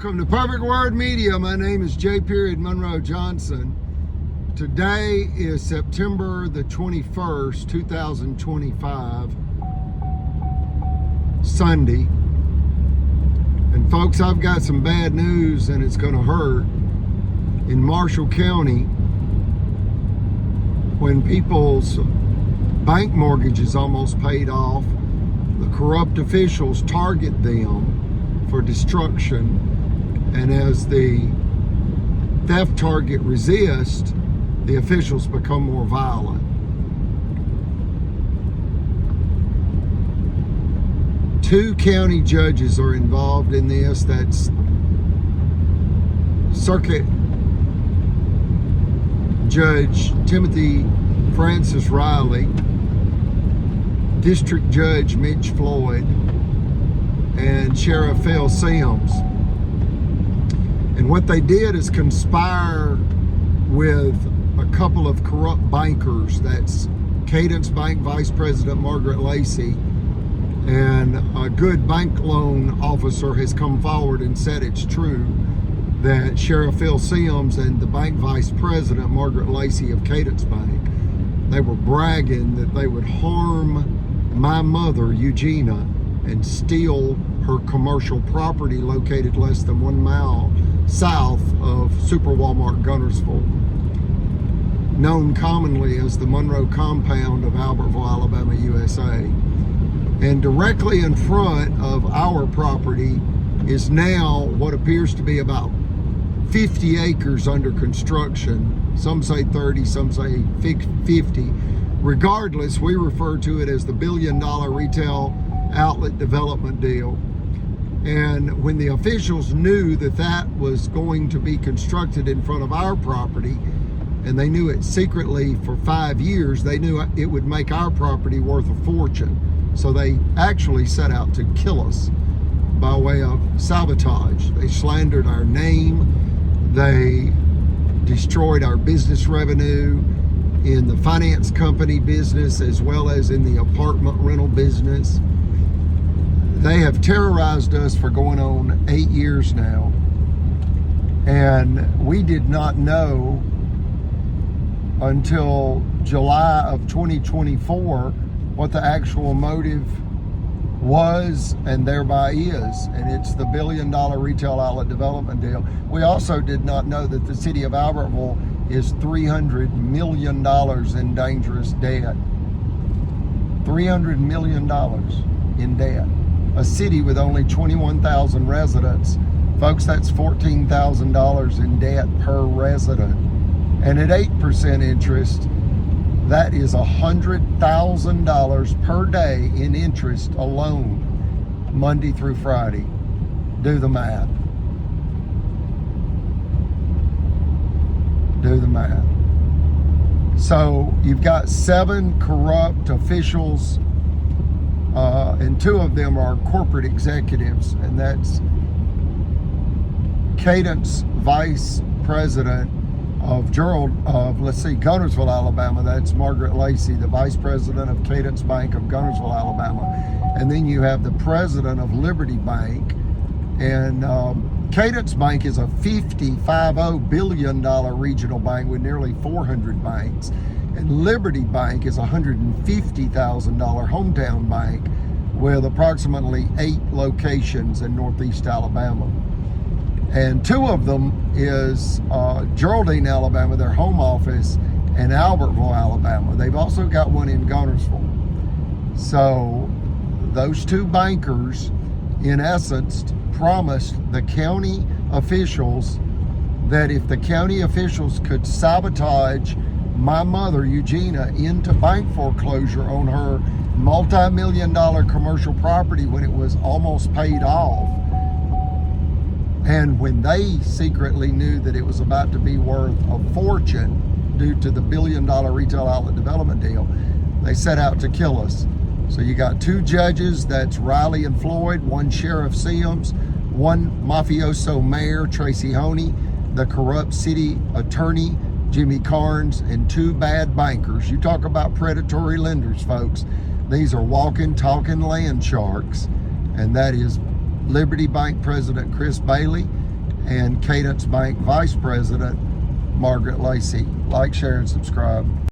Welcome to Perfect Word Media. My name is J. Monroe Johnson. Today is September the 21st, 2025, Sunday. And folks, I've got some bad news and it's going to hurt. In Marshall County, when people's bank mortgages almost paid off, the corrupt officials target them for destruction, and as the theft target resists, the officials become more violent. Two county judges are involved in this. That's Circuit Judge Timothy Francis Riley, District Judge Mitch Floyd, and Sheriff Phil Sims. And what they did is conspire with a couple of corrupt bankers. That's Cadence Bank Vice President Margaret Lacey, and a good bank loan officer has come forward and said it's true that Sheriff Phil Sims and the bank vice president Margaret Lacey of Cadence Bank, they were bragging that they would harm my mother Eugenia and steal her commercial property located less than 1 mile south of Super Walmart Gunnersville, known commonly as the Monroe Compound of Albertville, Alabama, USA. And directly in front of our property is now what appears to be about 50 acres under construction. Some say 30, some say 50. Regardless, we refer to it as the $1 billion retail outlet development deal. And when the officials knew that that was going to be constructed in front of our property, and they knew it secretly for 5 years, they knew it would make our property worth a fortune. So they actually set out to kill us by way of sabotage. They slandered our name. They destroyed our business revenue in the finance company business as well as in the apartment rental business. They have terrorized us for going on 8 years now. And we did not know until July of 2024 what the actual motive was and thereby is. And it's the $1 billion retail outlet development deal. We also did not know that the city of Albertville is $300 million in dangerous debt. $300 million in debt. A city with only 21,000 residents. Folks, that's $14,000 in debt per resident. And at 8% interest, that is $100,000 per day in interest alone, Monday through Friday. Do the math. Do the math. So you've got 7 corrupt officials, and 2 of them are corporate executives, and that's Cadence Vice President of Gunnersville, Alabama. That's Margaret Lacey, the Vice President of Cadence Bank of Gunnersville, Alabama. And then you have the President of Liberty Bank. And Cadence Bank is a $50 billion regional bank with nearly 400 banks. And Liberty Bank is a $150,000 hometown bank with approximately 8 locations in Northeast Alabama. And 2 of them is Geraldine, Alabama, their home office, and Albertville, Alabama. They've also got one in Gunnersville. So those 2 bankers, in essence, promised the county officials that if the county officials could sabotage my mother, Eugenia, into bank foreclosure on her multi-million-dollar commercial property when it was almost paid off, and when they secretly knew that it was about to be worth a fortune due to the $1 billion retail outlet development deal, they set out to kill us. So you got 2 judges, that's Riley and Floyd, 1 Sheriff Sims, 1 mafioso mayor, Tracy Honey, the corrupt city attorney, Jimmy Carnes, and 2 bad bankers. You talk about predatory lenders, folks. These are walking, talking land sharks, and that is Liberty Bank President Chris Bailey and Cadence Bank Vice President Margaret Lacey. Like, share, and subscribe.